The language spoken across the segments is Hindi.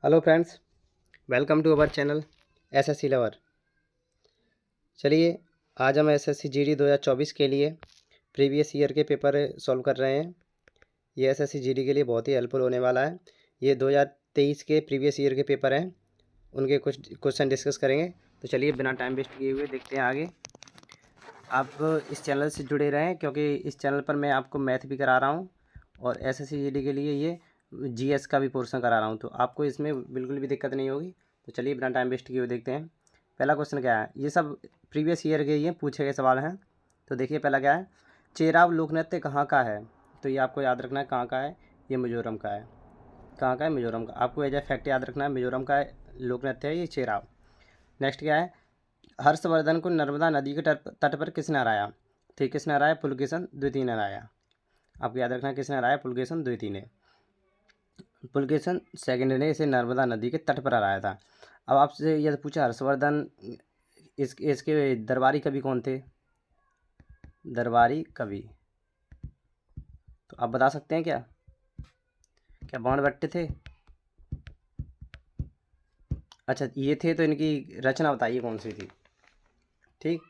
Hello friends, welcome to our channel SSC lover. चलिए, आज हम एसएससी जीडी 2024 के लिए प्रीवियस ईयर के पेपर सॉल्व कर रहे हैं। ये एसएससी जीडी के लिए बहुत ही हेल्पफुल होने वाला है। ये 2023 के प्रीवियस ईयर के पेपर हैं, उनके कुछ क्वेश्चन डिस्कस करेंगे। तो चलिए, बिना टाइम वेस्ट किए हुए देखते हैं आगे। आप इस चैनल से जुड़े रहें, क्योंकि इस चैनल पर मैं आपको मैथ भी करा रहा हूँ और एसएससी जीडी के लिए ये जीएस का भी पोर्शन करा रहा हूँ, तो आपको इसमें बिल्कुल भी दिक्कत नहीं होगी। तो चलिए, बिना टाइम वेस्ट किए हुए देखते हैं। पहला क्वेश्चन क्या है, ये सब प्रीवियस ईयर के ये पूछे गए सवाल हैं। तो देखिए, पहला क्या है, चेराव लोक नृत्य कहाँ का है। तो ये आपको याद रखना है, कहाँ का है, ये मिजोरम का है। कहाँ का है, मिजोरम का। आपको एज ए फैक्ट याद रखना है, मिजोरम का लोक नृत्य है ये चेराव। नेक्स्ट क्या है, हर्षवर्धन को नर्मदा नदी के तट पर किसने हराया। ठीक, किसने हराया, पुलकेशन द्वितीय ने हराया। आपको याद रखना है, किसने हराया, पुलकेशन द्वितीय ने। पुलकेशन सेकंड ने इसे नर्मदा नदी के तट पर हराया था। अब आपसे यह पूछा, हर्षवर्धन इसके दरबारी कवि कौन थे। दरबारी कवि, तो आप बता सकते हैं क्या, क्या बाणभट्ट थे। अच्छा, ये थे, तो इनकी रचना बताइए कौन सी थी। ठीक,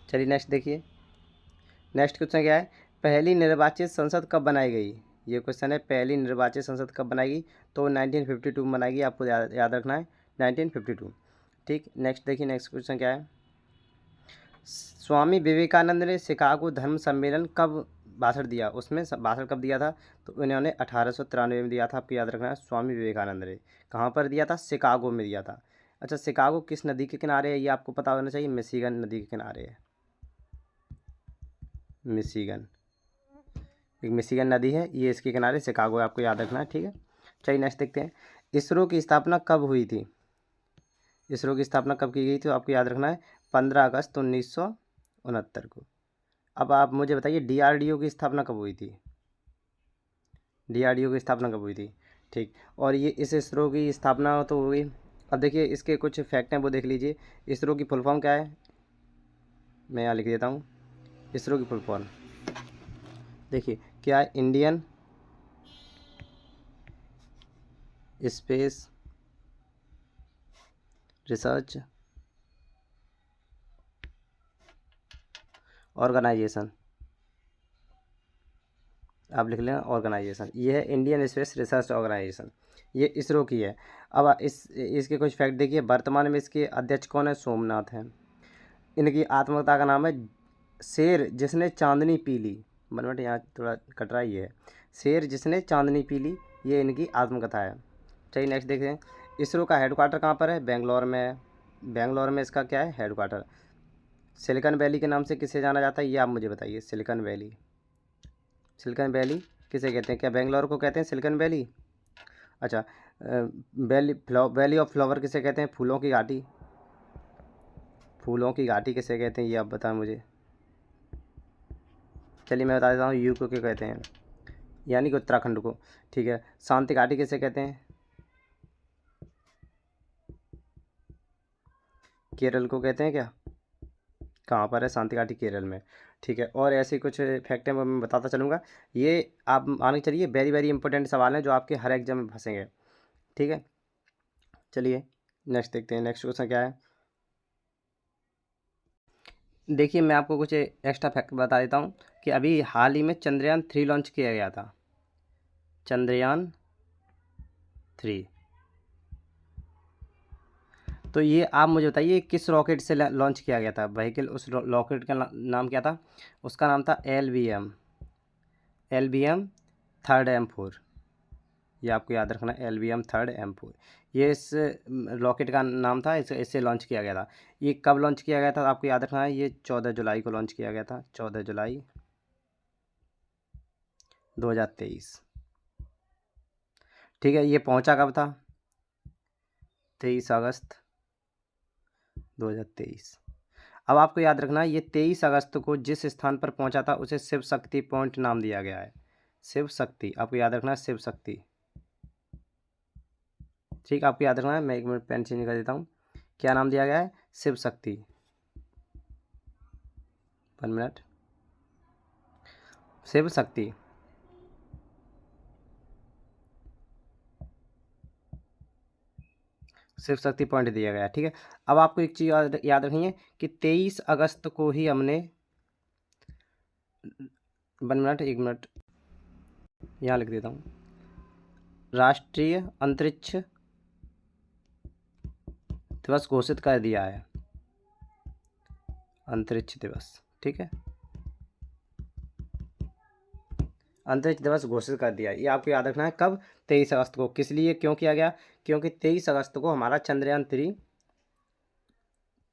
चलिए नेक्स्ट देखिए। नेक्स्ट क्वेश्चन क्या है, पहली निर्वाचित संसद कब बनाई गई। ये क्वेश्चन है, पहली निर्वाचित संसद कब बनाएगी। तो 1952 में बनाएगी, आपको याद रखना है 1952। ठीक, नेक्स्ट देखिए, नेक्स्ट क्वेश्चन क्या है, स्वामी विवेकानंद ने शिकागो धर्म सम्मेलन कब भाषण दिया। उसमें भाषण कब दिया था। तो इन्होंने 1893 में दिया था। आपको याद रखना है, स्वामी विवेकानंद ने कहाँ पर दिया था, शिकागो में दिया था। अच्छा, शिकागो किस नदी के किनारे है, ये आपको पता होना चाहिए। मिशिगन नदी के किनारे है, मिशिगन, एक मिशिगन नदी है, ये इसके किनारे शिकागो है, आपको याद रखना है। ठीक है, चलिए नेक्स्ट देखते हैं, इसरो की स्थापना कब हुई थी। इसरो की स्थापना कब की गई थी, तो आपको याद रखना है 15 अगस्त 1969 को। अब आप मुझे बताइए, डीआरडीओ की स्थापना कब हुई थी। डीआरडीओ की स्थापना कब हुई थी। ठीक, और ये इस इसरो की स्थापना तो हुई। अब देखिए, इसके कुछ फैक्ट हैं, वो देख लीजिए। इसरो की फुल फॉर्म क्या है, मैं यहाँ लिख देता हूँ। इसरो की फुल फॉर्म देखिए क्या है, इंडियन स्पेस रिसर्च ऑर्गेनाइजेशन। आप लिख लें ऑर्गेनाइजेशन, ये है इंडियन स्पेस रिसर्च ऑर्गेनाइजेशन, ये इसरो की है। अब इसके कुछ फैक्ट देखिए, वर्तमान में इसके अध्यक्ष कौन है, सोमनाथ हैं। इनकी आत्मकथा का नाम है शेर जिसने चांदनी पी ली। बनवट यहाँ थोड़ा कट रहा ही है, शेर जिसने चांदनी पी ली, ये इनकी आत्मकथा है। चलिए नेक्स्ट देखते हैं, इसरो का हेडक्वार्टर कहाँ पर है, बेंगलोर में है। बेंगलोर में इसका क्या है, हेडक्वार्टर। सिलिकॉन वैली के नाम से किसे जाना जाता है, ये आप मुझे बताइए। सिलिकॉन वैली, सिलिकॉन वैली किसे कहते हैं, क्या बेंगलोर को कहते हैं सिलिकॉन वैली। अच्छा, वैली ऑफ फ्लावर किसे कहते हैं, फूलों की घाटी। फूलों की घाटी किसे कहते हैं, ये आप बताएं मुझे। चलिए मैं बता देता हूँ, यू को क्या कहते हैं, यानी कि उत्तराखंड को। ठीक है, शांति घाटी किसे कहते हैं, केरल को कहते हैं क्या। कहाँ पर है शांति घाटी, केरल में। ठीक है, और ऐसे कुछ फैक्ट हैं वो मैं बताता चलूँगा। ये आप मान के चलिए, वेरी वेरी इंपॉर्टेंट सवाल हैं जो आपके हर एग्जाम में फंसेंगे। ठीक है, चलिए नेक्स्ट देखते हैं। नेक्स्ट क्वेश्चन क्या है, देखिए मैं आपको कुछ एक्स्ट्रा फैक्ट बता देता हूँ कि अभी हाल ही में चंद्रयान 3 लॉन्च किया गया था। चंद्रयान 3, तो ये आप मुझे बताइए किस रॉकेट से लॉन्च किया गया था व्हीकल। उस रॉकेट का नाम क्या था, उसका नाम था L B M 3rd M4। ये आपको याद रखना, LBM 3rd M4, ये इस रॉकेट का नाम था, इससे लॉन्च किया गया था। ये कब लॉन्च किया गया था, आपको याद रखना है, ये 14 जुलाई को लॉन्च किया गया था, 14 जुलाई 2023। ठीक है, ये पहुंचा कब था, 23 अगस्त 2023। अब आपको याद रखना है, ये 23 अगस्त को जिस स्थान पर पहुंचा था उसे शिव शक्ति पॉइंट नाम दिया गया है। शिव शक्ति, आपको याद रखना है, शिव शक्ति। ठीक, आपको याद रखना है, मैं 1 मिनट पेन चेंज कर देता हूँ। क्या नाम दिया गया है, शिव शक्ति। 1 मिनट, शिव शक्ति। शिव शक्ति पॉइंट दिया गया, ठीक है। अब आपको एक चीज़ याद रखनी है कि 23 अगस्त को ही हमने 1 मिनट यहाँ लिख देता हूँ, राष्ट्रीय अंतरिक्ष दिवस घोषित कर दिया है, अंतरिक्ष दिवस, ठीक है, अंतरिक्ष दिवस घोषित कर दिया। ये आपको याद रखना है कब, 23 अगस्त को। किस लिए क्यों किया गया, क्योंकि 23 अगस्त को हमारा चंद्रयान 3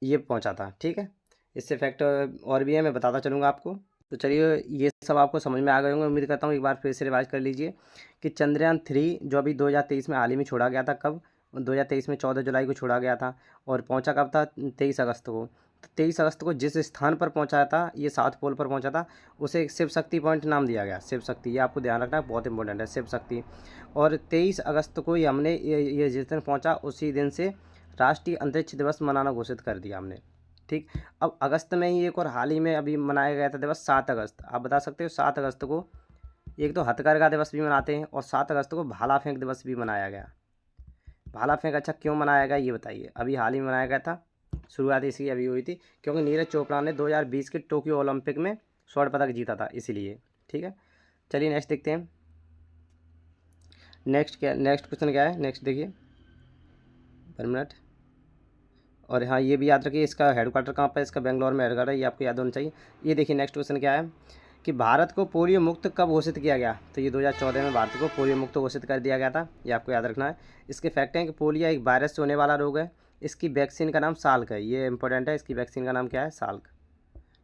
ये पहुंचा था, ठीक है। इससे फैक्ट और भी है, मैं बताता चलूँगा आपको। तो चलिए ये सब आपको समझ में आ गए होंगे, उम्मीद करता हूँ। एक बार फिर से रिवाइज कर लीजिए कि चंद्रयान 3 जो अभी 2023 में हाल ही में छोड़ा गया था, कब, 2023 में 14 जुलाई को छोड़ा गया था, और पहुंचा कब था, 23 अगस्त को। तो 23 अगस्त को जिस स्थान पर पहुंचा था, ये साउथ पोल पर पहुंचा था, उसे एक शिव शक्ति पॉइंट नाम दिया गया, शिव शक्ति। ये आपको ध्यान रखना है, बहुत इंपॉर्टेंट है, शिव शक्ति। और 23 अगस्त को ही हमने ये जिस दिन पहुँचा उसी दिन से राष्ट्रीय अंतरिक्ष दिवस मनाना घोषित कर दिया हमने, ठीक। अब अगस्त में ही एक और हाल ही में अभी मनाया गया था दिवस, 7 अगस्त। आप बता सकते हो 7 अगस्त को एक तो हथकरघा दिवस भी मनाते हैं, और 7 अगस्त को भाला फेंक दिवस भी मनाया गया। भाला फेंक अच्छा क्यों मनाया गया ये बताइए। अभी हाल ही में मनाया गया था, शुरुआत इसकी अभी हुई थी, क्योंकि नीरज चोपड़ा ने 2020 के टोक्यो ओलंपिक में स्वर्ण पदक जीता था, इसीलिए, ठीक है। चलिए नेक्स्ट देखते हैं। नेक्स्ट क्वेश्चन क्या है, नेक्स्ट देखिए, 1 मिनट। और हाँ ये भी याद रखिए, इसका हेडक्वार्टर कहाँ पर है, इसका बेंगलोर में हेडक्वार्टर है, ये आपको याद होना चाहिए। ये देखिए नेक्स्ट क्वेश्चन क्या है कि भारत को पोलियो मुक्त कब घोषित किया गया। तो ये 2014 में भारत को पोलियो मुक्त घोषित कर दिया गया था, ये आपको याद रखना है। इसके फैक्ट हैं कि पोलियो एक वायरस से होने वाला रोग है, इसकी वैक्सीन का नाम साल्क है, ये इंपॉर्टेंट है, इसकी वैक्सीन का नाम क्या है, साल्क,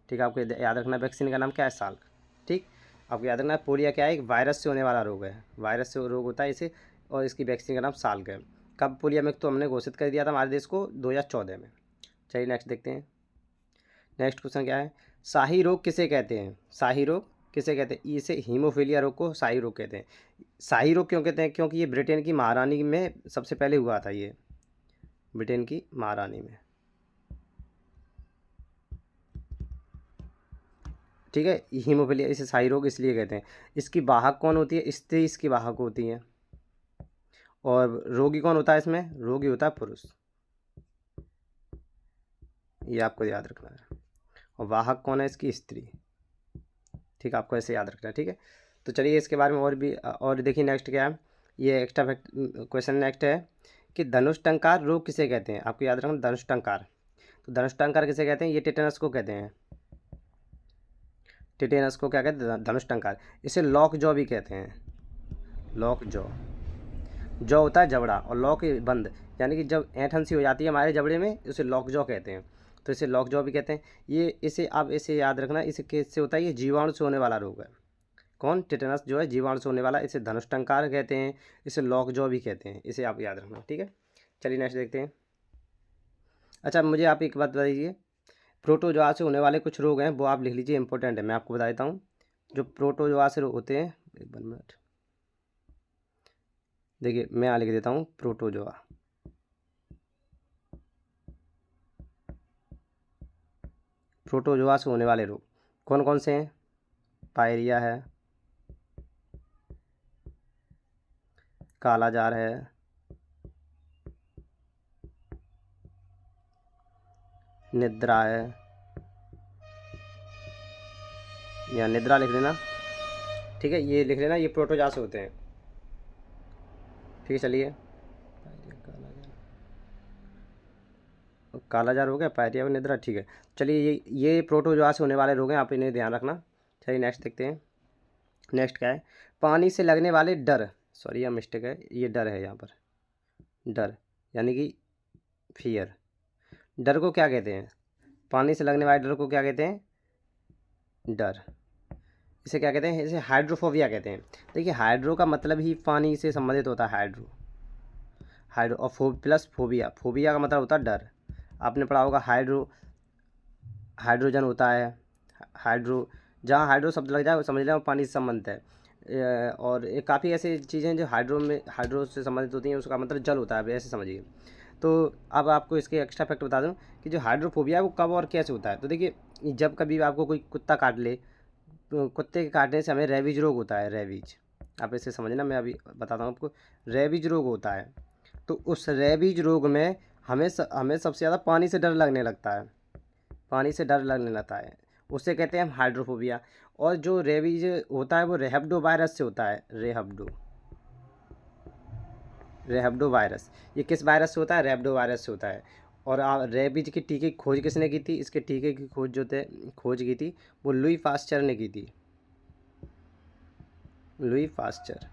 ठीक है। आपको याद रखना है वैक्सीन का नाम क्या है, साल्क, ठीक। आपको याद रखना है पोलियो क्या है, एक वायरस से होने वाला रोग है, वायरस से रोग होता है इसे, और इसकी वैक्सीन का नाम साल्क है। कब पोलियो मुक्त तो हमने घोषित कर दिया था हमारे देश को, 2014 में। चलिए नेक्स्ट देखते हैं। नेक्स्ट क्वेश्चन क्या है, शाही रोग किसे कहते हैं, शाही रोग किसे कहते हैं। इसे हीमोफीलिया रोग को शाही रोग कहते हैं। शाही रोग क्यों कहते हैं, क्योंकि ये ब्रिटेन की महारानी में सबसे पहले हुआ था, ये ब्रिटेन की महारानी में, ठीक है। हीमोफीलिया इसे शाही रोग इसलिए कहते हैं। इसकी वाहक कौन होती है, स्त्री इसकी वाहक होती है, और रोगी कौन होता है इसमें, रोगी होता है पुरुष, ये आपको याद रखना है। और वाहक कौन है इसकी, स्त्री, ठीक है, आपको ऐसे याद रखना है, ठीक है। तो चलिए इसके बारे में और भी और देखिए नेक्स्ट क्या है, ये एक्स्ट्रा फैक्ट क्वेश्चन नेक्स्ट है कि धनुष टंकार रोग किसे कहते हैं। आपको याद रखना धनुष टंकार, तो धनुष टंकार किसे कहते हैं, ये टेटेनस को कहते हैं, टेटेनस को क्या कहते हैं, धनुष टंकार। इसे लॉक जॉ भी कहते हैं, लॉक जॉ, जॉ होता है जबड़ा और लॉक बंद, यानी कि जब ऐंठ हंसी हो जाती है हमारे जबड़े में, उसे लॉक जॉ कहते हैं, तो इसे लॉक जॉ भी कहते हैं। ये इसे आप इसे याद रखना, इसे किससे होता है, ये जीवाणु से होने वाला रोग है। कौन, टेटेनस जो है जीवाणु से होने वाला, इसे धनुष टंकार कहते हैं, इसे लॉक जॉ भी कहते हैं, इसे आप याद रखना, ठीक है। चलिए नेक्स्ट देखते हैं। अच्छा मुझे आप एक बात बताइए, प्रोटोजोआ से होने वाले कुछ रोग हैं वो आप लिख लीजिए, इंपॉर्टेंट है, मैं आपको बता देता हूँ। जो प्रोटोजोआ से होते हैं, 1 मिनट देखिए मैं यहाँ लिख देता हूँ, प्रोटोजोआ, प्रोटोजोआ से होने वाले रोग कौन कौन से हैं, पायरिया है, कालाजार है, निद्रा है, या निद्रा लिख लेना, ठीक है, ये लिख लेना, ये प्रोटोजोआ से होते हैं, ठीक है। चलिए कालाजार हो गया, पायरिया और निद्रा, ठीक है। चलिए ये प्रोटोजोआ से होने वाले रोग हैं, आप इन्हें ध्यान रखना। चलिए नेक्स्ट देखते हैं। नेक्स्ट क्या है, पानी से लगने वाले डर, सॉरी यह मिस्टेक है, ये डर है यहाँ पर, डर यानी कि फियर, डर को क्या कहते हैं, पानी से लगने वाले डर को क्या कहते हैं, डर, इसे क्या कहते हैं, इसे हाइड्रोफोबिया कहते हैं। देखिए हाइड्रो का मतलब ही पानी से संबंधित होता है, हाइड्रो, हाइड्रो और प्लस फोबिया, फोबिया का मतलब होता है डर। आपने पढ़ा होगा हाइड्रोजन होता है, हाइड्रो, जहाँ हाइड्रो शब्द लग जाए वो समझ लें वो पानी से संबंधित है। और एक काफ़ी ऐसी चीज़ें हैं जो हाइड्रो से संबंधित होती हैं, उसका मतलब जल होता है, ऐसे समझिए। तो अब आपको इसके एक्स्ट्रा फैक्ट बता दूं कि जो हाइड्रोफोबिया है वो कब और कैसे होता है। तो देखिए जब कभी आपको कोई कुत्ता काट ले, तो कुत्ते के काटने से हमें रेबीज रोग होता है, रेबीज, आप इसे समझना, मैं अभी बताता हूँ आपको, रेबीज रोग होता है। तो उस रेबीज रोग में हमें सबसे ज़्यादा पानी से डर लगने लगता है, पानी से डर लगने लगता है, उसे कहते हैं हम हाइड्रोफोबिया। और जो रेबीज होता है वो रेहब्डो वायरस से होता है, रेहब्डो वायरस। ये किस वायरस से होता है? रेहब्डो वायरस से होता है। और रेबीज के टीके की खोज किसने की थी? इसके टीके की खोज की थी वो लुई पास्चर ने की थी, लुई पास्चर।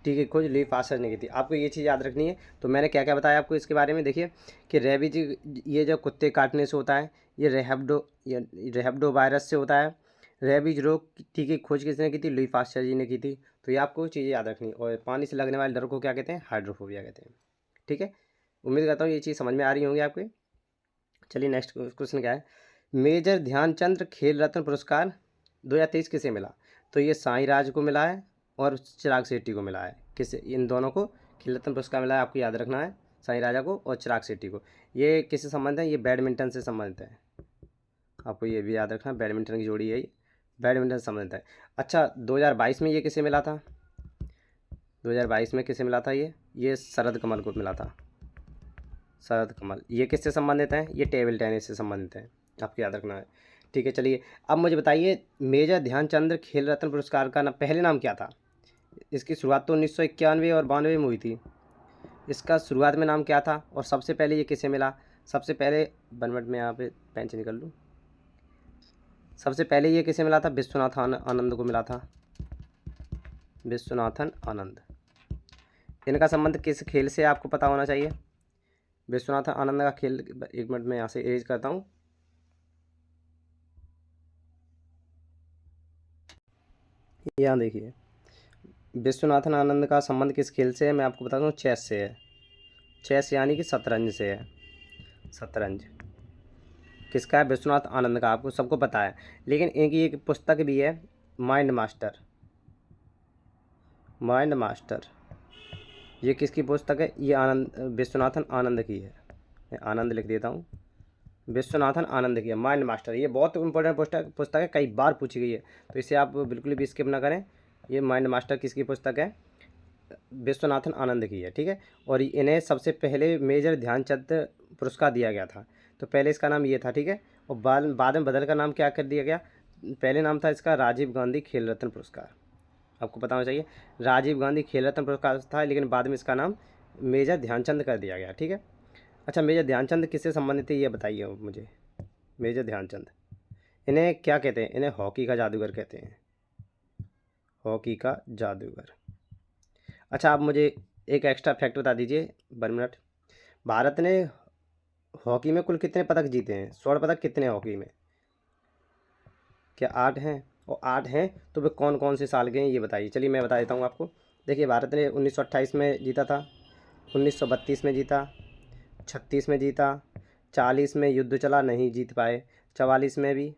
टीके की खोज लुई पास्चर ने की थी। आपको ये चीज़ याद रखनी है। तो मैंने क्या क्या बताया आपको इसके बारे में, देखिए कि रेबीज ये जो कुत्ते काटने से होता है, ये रेहब्डो वायरस से होता है। रेबीज रोग टीके की खोज किसने की थी? लुई पास्चर जी ने की थी। तो ये आपको चीज़ें याद रखनी। और पानी से लगने वाले डर को क्या कहते हैं? हाइड्रोफोबिया कहते हैं। ठीक है, उम्मीद करता हूँ ये चीज़ समझ में आ रही होंगी आपके। चलिए नेक्स्ट क्वेश्चन क्या है? मेजर ध्यानचंद खेल रत्न पुरस्कार 2023 किसे मिला? तो ये साईं राज को मिला है और चिराग शेट्टी को मिला है। किसे? इन दोनों को खेल रत्न पुरस्कार मिला है, आपको याद रखना है, साईं राजा को और चिराग शेट्टी को। ये किससे संबंधित है? ये बैडमिंटन से संबंधित है, आपको ये भी याद रखना, बैडमिंटन की जोड़ी है ये, बैडमिंटन से संबंधित है। अच्छा, 2022 में ये किसे मिला था? 2022 में किसे मिला था? ये शरद कमल को मिला था, शरद कमल। ये किससे संबंधित है? ये टेबल टेनिस से संबंधित है, आपको याद रखना है। ठीक है, चलिए अब मुझे बताइए मेजर ध्यानचंद खेल रत्न पुरस्कार का पहले नाम क्या था? इसकी शुरुआत तो 1991 और 92 में हुई थी। इसका शुरुआत में नाम क्या था और सबसे पहले ये किसे मिला? सबसे पहले 1 मिनट में यहाँ पे पेन से निकल लूँ। सबसे पहले ये किसे मिला था? विश्वनाथन आनंद को मिला था, विश्वनाथन आनंद। इनका संबंध किस खेल से आपको पता होना चाहिए? विश्वनाथन आनंद का खेल, 1 मिनट में यहाँ से एरेज करता हूँ। यहाँ देखिए, विश्वनाथन आनंद का संबंध किस खेल से है? मैं आपको बताता हूँ, चेस से है। चेस यानी कि शतरंज से है, शतरंज। किसका है? विश्वनाथ आनंद का, आपको सबको पता है। लेकिन इनकी एक पुस्तक भी है, माइंड मास्टर, माइंड मास्टर। ये किसकी पुस्तक है? ये विश्वनाथन आनंद की है। मैं आनंद लिख देता हूँ, विश्वनाथन आनंद की है माइंड मास्टर। ये बहुत इंपॉर्टेंट पुस्तक है, कई बार पूछी गई है, तो इसे आप बिल्कुल भी स्किप ना करें। ये माइंड मास्टर किसकी पुस्तक है? विश्वनाथन आनंद की है। ठीक है, और इन्हें सबसे पहले मेजर ध्यानचंद पुरस्कार दिया गया था। तो पहले इसका नाम ये था, ठीक है, और बाद में बदल का नाम क्या कर दिया गया? पहले नाम था इसका राजीव गांधी खेल रत्न पुरस्कार, आपको पता होना चाहिए। राजीव गांधी खेल रत्न पुरस्कार था, लेकिन बाद में इसका नाम मेजर ध्यानचंद कर दिया गया। ठीक है, अच्छा, मेजर ध्यानचंद किससे संबंधित है ये बताइए मुझे। मेजर ध्यानचंद, इन्हें क्या कहते हैं? इन्हें हॉकी का जादूगर कहते हैं, हॉकी का जादूगर। अच्छा, आप मुझे एक एक्स्ट्रा फैक्ट बता दीजिए, 1 मिनट। भारत ने हॉकी में कुल कितने पदक जीते हैं? स्वर्ण पदक कितने हैं हॉकी में? क्या 8 हैं? और 8 हैं तो वे कौन कौन से साल के हैं ये बताइए। चलिए मैं बता देता हूँ आपको। देखिए, भारत ने 1928 में जीता था, 1932 में जीता, 36 में जीता, 40 में युद्ध चला नहीं जीत पाए, 44 में भी,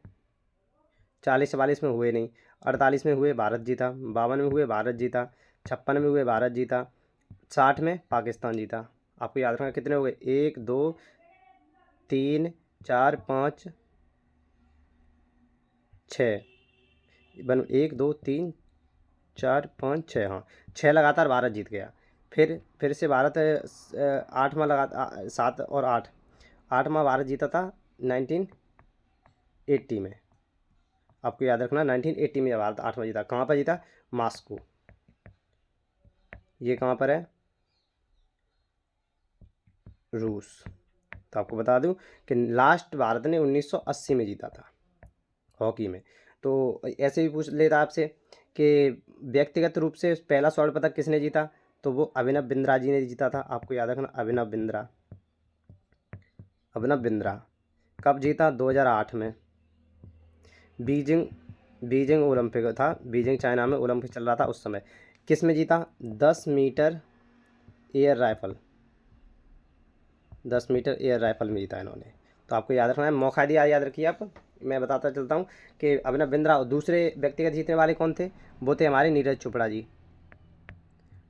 44 में हुए नहीं, 48 में हुए भारत जीता, 52 में हुए भारत जीता, 56 में हुए भारत जीता, 60 में पाकिस्तान जीता। आपको याद रखना कितने हो गए? 1 2 3 4 5 6, 1 2 3 4 5 6, हाँ 6 लगातार भारत जीत गया। फिर से भारत 8वां लगा 7 और 8, 8वां भारत जीता था 1980 में। आपको याद रखना 1980 में भारत 8वां जीता। कहाँ पर जीता? मॉस्को। ये कहाँ पर है? रूस। तो आपको बता दूं कि लास्ट भारत ने 1980 में जीता था हॉकी में। तो ऐसे भी पूछ लेता आपसे कि व्यक्तिगत रूप से पहला स्वर्ण पदक किसने जीता? तो वो अभिनव बिंद्रा जी ने जीता था। आपको याद रखना, अभिनव बिंद्रा, अभिनव बिंद्रा। कब जीता? 2008 में। बीजिंग ओलंपिक था, बीजिंग चाइना में ओलंपिक चल रहा था उस समय। किस में जीता? 10 metre air rifle, 10 metre air rifle में जीता इन्होंने। तो आपको याद रखना है, मौका दिया, याद रखिए आप। मैं बताता चलता हूँ कि अभिनव बिंद्रा और दूसरे व्यक्तिगत जीतने वाले कौन थे? वो थे हमारे नीरज चोपड़ा जी,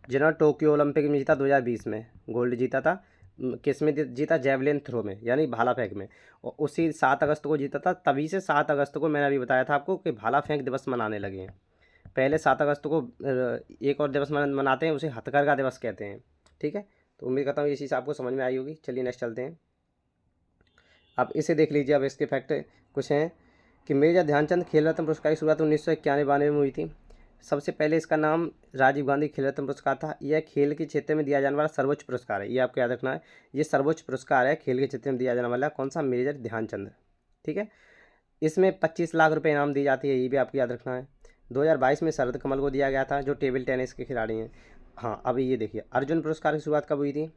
जिन्होंने टोक्यो ओलंपिक में जीता 2020 में, गोल्ड जीता था। किस में जीता? जेवलिन थ्रो में, यानी भाला फेंक में। और उसी 7 अगस्त को जीता था। तभी से 7 अगस्त को मैंने अभी बताया था आपको कि भाला फेंक दिवस मनाने लगे हैं। पहले 7 अगस्त को एक और दिवस मनाते हैं, उसे हथकरघा दिवस कहते हैं। ठीक है, तो उम्मीद करता हूँ ये चीज़ आपको समझ में आई होगी। चलिए नेक्स्ट चलते हैं। अब इसे देख लीजिए। अब इसके फैक्ट कुछ हैं कि मेजर ध्यानचंद खेल रत्न पुरस्कार की शुरुआत 1991-92 में हुई थी। सबसे पहले इसका नाम राजीव गांधी खेल रत्न पुरस्कार था। यह खेल के क्षेत्र में दिया जाने वाला सर्वोच्च पुरस्कार है, ये आपको याद रखना है। ये सर्वोच्च पुरस्कार है खेल के क्षेत्र में दिया जाने वाला। कौन सा? मेजर ध्यानचंद। ठीक है। इसमें 25 लाख रुपए इनाम दी जाती है, ये भी आपको याद रखना है। 2022 में शरद कमल को दिया गया था, जो टेबल टेनिस के खिलाड़ी हैं। हाँ, अभी ये देखिए अर्जुन पुरस्कार की शुरुआत कब हुई थी?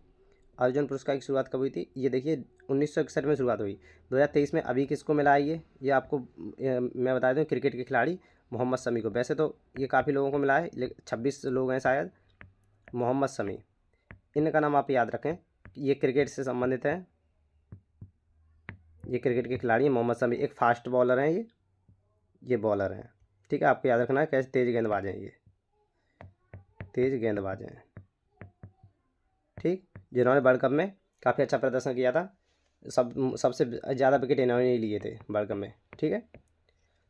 अर्जुन पुरस्कार की शुरुआत कब हुई थी? ये देखिए 1961 में शुरुआत हुई। 2023 में अभी किसको मिला है? ये आपको मैं बता दूँ, क्रिकेट के खिलाड़ी मोहम्मद शमी को। वैसे तो ये काफ़ी लोगों को मिला है, लेकिन 26 लोग हैं शायद। मोहम्मद शमी, इनका नाम आप याद रखें, ये क्रिकेट से संबंधित है। ये क्रिकेट के खिलाड़ी मोहम्मद शमी, एक फास्ट बॉलर हैं ये बॉलर हैं। ठीक है, आपको याद रखना है कैसे तेज़ गेंदबाज हैं ये, तेज़ गेंदबाज हैं। ठीक, जिन्होंने वर्ल्ड कप में काफ़ी अच्छा प्रदर्शन किया था। सबसे ज़्यादा विकेट इन्होंने ही लिए थे वर्ल्ड कप में। ठीक है,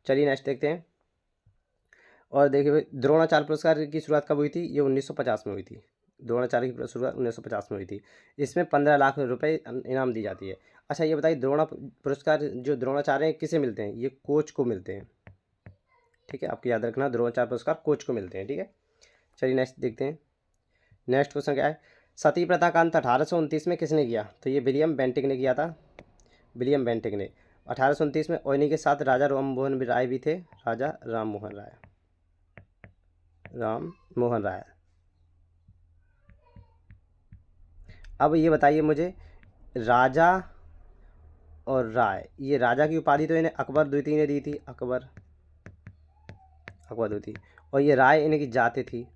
चलिए नेक्स्ट देखते हैं। और देखिए द्रोणाचार्य पुरस्कार की शुरुआत कब हुई थी? ये 1950 में हुई थी। द्रोणाचार्य की शुरुआत 1950 में हुई थी। इसमें 15 लाख रुपए इनाम दी जाती है। अच्छा ये बताइए, द्रोणा पुरस्कार जो द्रोणाचार्य हैं किसे मिलते हैं? ये कोच को मिलते हैं। ठीक है, आपको याद रखना, द्रोणाचार्य पुरस्कार कोच को मिलते हैं। ठीक है, चलिए नेक्स्ट देखते हैं। नेक्स्ट क्वेश्चन क्या है? सती प्रथा का अंत 1829 में किसने किया? तो ये विलियम बेंटिक ने किया था। विलियम बेंटिक ने 1829 में। और इन्हीं के साथ राजा राम मोहन राय भी थे। राजा राम मोहन राय, राम मोहन राय। अब ये बताइए मुझे, राजा और राय, ये राजा की उपाधि तो इन्हें अकबर द्वितीय ने दी थी। अकबर द्वितीय। और ये राय इनकी जाति थी।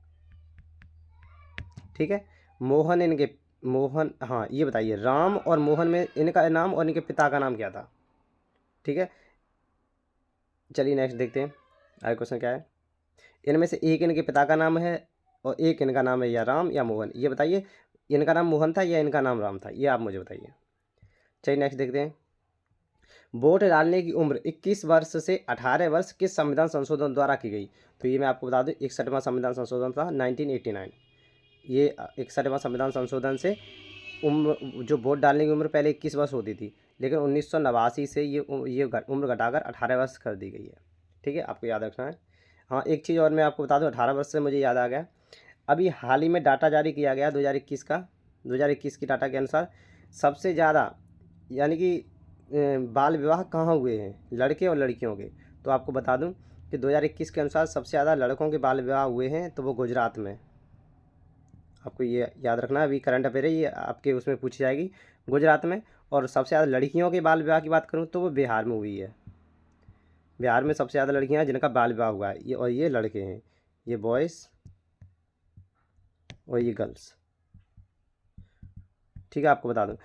ठीक है, मोहन इनके मोहन। हाँ ये बताइए, राम और मोहन में इनका नाम और इनके पिता का नाम क्या था? ठीक है, चलिए नेक्स्ट देखते हैं। आगे क्वेश्चन क्या है? इनमें से एक इनके पिता का नाम है और एक इनका नाम है या राम या मोहन। ये बताइए, इनका नाम मोहन था या इनका नाम राम था? ये आप मुझे बताइए। चलिए नेक्स्ट देखते हैं। वोट डालने की उम्र 21 वर्ष से 18 वर्ष किस संविधान संशोधन द्वारा की गई? तो ये मैं आपको बता दूं, 61वां संविधान संशोधन था 1989। ये 61वां संविधान संशोधन से उम्र, जो वोट डालने की उम्र पहले 21 वर्ष होती थी, लेकिन 1989 से ये उम्र घटाकर 18 वर्ष कर दी गई है। ठीक है, आपको याद रखना है। हाँ एक चीज़ और मैं आपको बता दूं, 18 वर्ष से मुझे याद आ गया, अभी हाल ही में डाटा जारी किया गया 2021 का। 2021 की डाटा के अनुसार सबसे ज़्यादा यानी कि बाल विवाह कहाँ हुए हैं, लड़के और लड़कियों के। तो आपको बता दूं कि 2021 के अनुसार सबसे ज़्यादा लड़कों के बाल विवाह हुए हैं, तो वो गुजरात में। आपको ये याद रखना है, अभी करंट अफेयर है, ये आपके उसमें पूछी जाएगी, गुजरात में। और सबसे ज़्यादा लड़कियों के बाल विवाह की बात करूँ तो वो बिहार में हुई है। बिहार में सबसे ज़्यादा लड़कियां हैं जिनका बाल विवाह हुआ है, ये और ये लड़के हैं, ये बॉयज़ और ये गर्ल्स। ठीक है, आपको बता दूं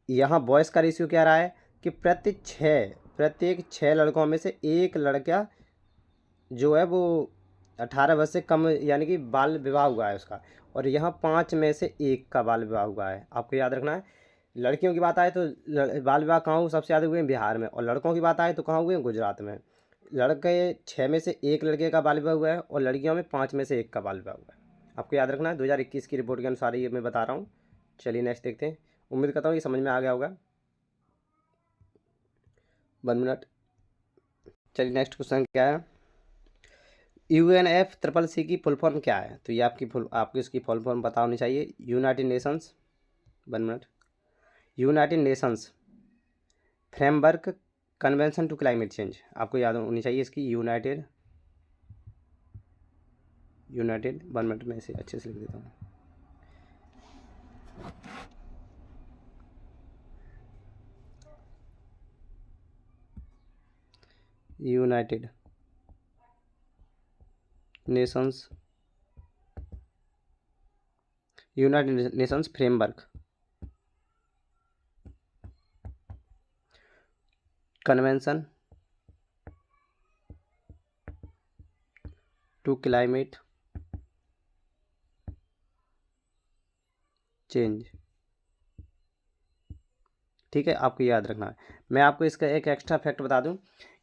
यहाँ बॉयज़ का रेशियो क्या रहा है कि प्रत्येक 6 लड़कों में से एक लड़का जो है वो 18 वर्ष से कम यानी कि बाल विवाह हुआ है उसका। और यहाँ 5 में से 1 का बाल विवाह हुआ है। आपको याद रखना है। लड़कियों की बात आए तो बाल विवाह कहाँ हुए? सबसे ज़्यादा हुए हैं बिहार में। और लड़कों की बात आए तो कहाँ हुए हैं? गुजरात में। लड़के 6 में से 1 लड़के का बाल विवाह हुआ है और लड़कियों में 5 में से 1 का बाल विवाह हुआ है। आपको याद रखना है, 2021 की रिपोर्ट के अनुसार ये मैं बता रहा हूँ। चलिए नेक्स्ट देखते हैं। उम्मीद करता हूँ ये समझ में आ गया होगा। 1 मिनट। चलिए नेक्स्ट क्वेश्चन क्या है? UNFCCC की फुल फॉर्म क्या है? तो ये आपकी इसकी फुल फॉर्म पता होनी चाहिए। United Nations 1 minute. United Nations Framework Convention to climate change, आपको याद होनी चाहिए इसकी। यूनाइटेड 1 मिनट में इसे अच्छे से लिख देता हूँ। United Nations Framework Convention to climate change. ठीक है, आपको याद रखना है। मैं आपको इसका एक एक्स्ट्रा फैक्ट बता दूं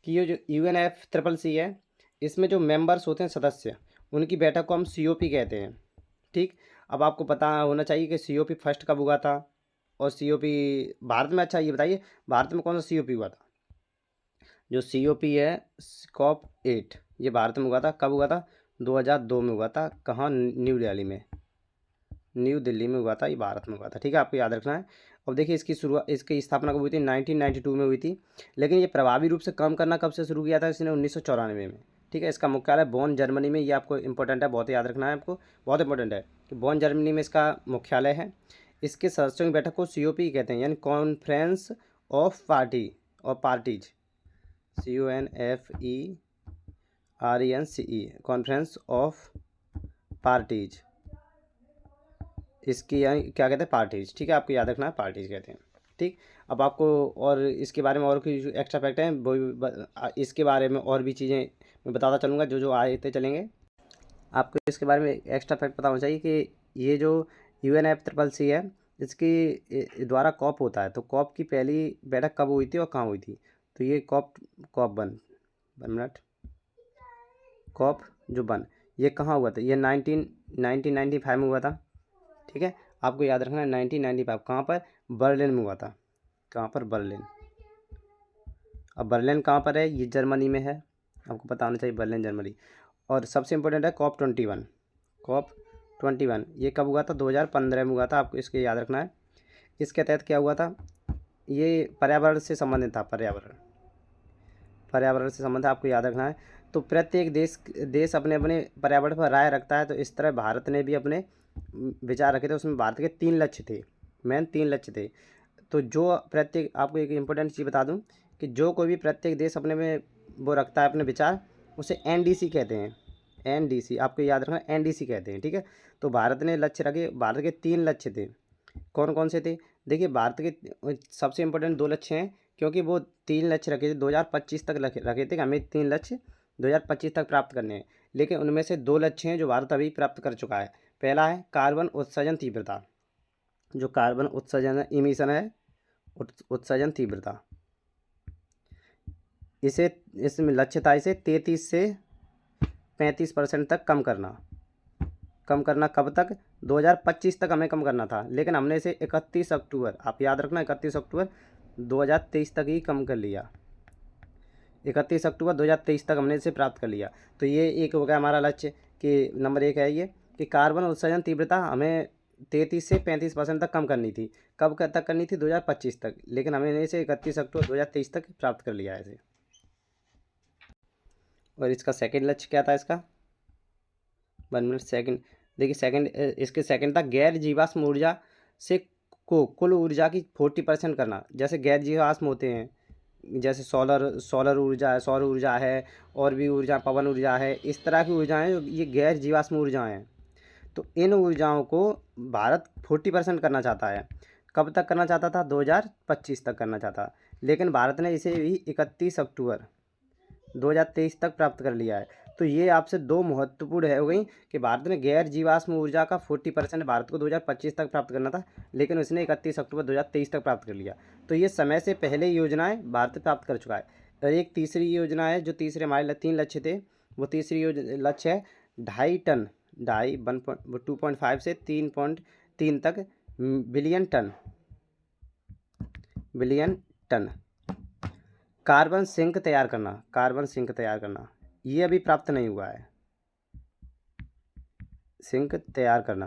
कि ये जो UNFCCC है, इसमें जो मेंबर्स होते हैं सदस्य, उनकी बैठक को हम COP कहते हैं। ठीक, अब आपको पता होना चाहिए कि COP फर्स्ट कब हुआ था, और COP भारत में। अच्छा ये बताइए, भारत में कौन सा COP हुआ था? जो COP है COP8, ये भारत में हुआ था। कब हुआ था? 2002 में हुआ था। कहाँ? न्यू दिल्ली में। न्यू दिल्ली में हुआ था, ये भारत में हुआ था। ठीक है, आपको याद रखना है। अब देखिए इसकी शुरुआत, इसकी स्थापना कब हुई थी? 1992 में हुई थी। लेकिन ये प्रभावी रूप से काम करना कब से शुरू किया था इसने? 1994 में। ठीक है, इसका मुख्यालय बॉन जर्मनी में। ये आपको इंपॉर्टेंट है, बहुत याद रखना है आपको, बहुत इंपॉर्टेंट है कि बॉन जर्मनी में इसका मुख्यालय है। इसके सदस्यों की बैठक को COP कहते हैं, यानी कॉन्फ्रेंस ऑफ पार्टी और parties. CONFERENCE, conference of parties. इसकी यानी क्या कहते हैं? पार्टीज। ठीक है, आपको याद रखना है, पार्टीज कहते हैं। ठीक, अब आपको और इसके बारे में और कोई एक्स्ट्रा फैक्ट हैं वो भी इसके बारे में और भी चीज़ें मैं बताता चलूँगा जो जो आते चलेंगे। आपको इसके बारे में एक्स्ट्रा फैक्ट पता होना चाहिए कि ये जो UNFCCC है, इसकी द्वारा कॉप होता है। तो कॉप की पहली बैठक कब हुई थी और कहाँ हुई थी? तो ये कॉप 1 मिनट, कॉप जो 1, ये कहाँ हुआ था? ये 1995 में हुआ था। ठीक है, आपको याद रखना है 1995 कहाँ पर? बर्लिन में हुआ था। कहाँ पर? बर्लिन। अब बर्लिन कहाँ पर है? ये जर्मनी में है, आपको पता होना चाहिए, बर्लिन जर्मनी। और सबसे इम्पोर्टेंट है COP21, ये कब हुआ था? 2015 में हुआ था, आपको इसके याद रखना है। इसके तहत क्या हुआ था? ये पर्यावरण से संबंधित था, पर्यावरण से संबंधित आपको याद रखना है। तो प्रत्येक देश अपने अपने पर्यावरण पर राय रखता है, तो इस तरह भारत ने भी अपने विचार रखे थे। उसमें भारत के 3 लक्ष्य थे, मेन 3 लक्ष्य थे। तो जो प्रत्येक, आपको एक इम्पोर्टेंट चीज़ बता दूं कि जो कोई भी प्रत्येक देश अपने में वो रखता है अपने विचार, उसे NDC कहते हैं। NDC आपको याद रखना, NDC कहते हैं। ठीक है, तो भारत ने लक्ष्य रखे, भारत के 3 लक्ष्य थे। कौन कौन से थे? देखिए, भारत के सबसे इम्पोर्टेंट 2 लक्ष्य हैं, क्योंकि वो 3 लक्ष्य रखे थे 2025 तक रखे थे कि हमें 3 लक्ष्य 2025 तक प्राप्त करने हैं। लेकिन उनमें से 2 लक्ष्य हैं जो भारत अभी प्राप्त कर चुका है। पहला है कार्बन उत्सर्जन तीव्रता, जो कार्बन उत्सर्जन इमिशन है, उत्सर्जन तीव्रता, इसे इसमें लक्ष्य था इसे 33 से 35% तक कम करना। कब तक? 2025 तक हमें कम करना था, लेकिन हमने इसे 31 अक्टूबर, आप याद रखना, 31 अक्टूबर 2023 तक ही कम कर लिया। 31 अक्टूबर 2023 तक हमने इसे प्राप्त कर लिया। तो ये एक हो गया हमारा लक्ष्य कि नंबर 1 है ये कि कार्बन उत्सर्जन तीव्रता हमें 33 से 35% तक कम करनी थी। कब तक करनी थी? 2025 तक, लेकिन हमने इसे 31 अक्टूबर 2023 तक प्राप्त कर लिया है इसे। और इसका सेकंड लक्ष्य क्या था इसका? 1 मिनट, सेकंड देखिए, इसके सेकंड था गैर जीवाश्म ऊर्जा से को कुल ऊर्जा की 40% करना। जैसे गैर जीवाश्म होते हैं, जैसे सोलर ऊर्जा है, सौर ऊर्जा है, और भी ऊर्जा, पवन ऊर्जा है, इस तरह की ऊर्जाएँ जो ये गैर जीवाश्म ऊर्जाएँ हैं। तो इन ऊर्जाओं को भारत 40% करना चाहता है। कब तक करना चाहता था? 2025 तक करना चाहता, लेकिन भारत ने इसे भी 31 अक्टूबर 2023 तक प्राप्त कर लिया है। तो ये आपसे 2 महत्वपूर्ण है हो गई कि भारत ने गैर जीवाश्म ऊर्जा का 40% भारत को 2025 तक प्राप्त करना था, लेकिन उसने 31 अक्टूबर 2023 तक प्राप्त कर लिया। तो ये समय से पहले योजनाएं भारत प्राप्त कर चुका है। और एक तीसरी योजना है, जो तीसरे हमारे 3 लक्ष्य थे, वो तीसरी लक्ष्य है 2.5 से 3.3 तक बिलियन टन कार्बन सिंक तैयार करना। ये अभी प्राप्त नहीं हुआ है, सिंक तैयार करना।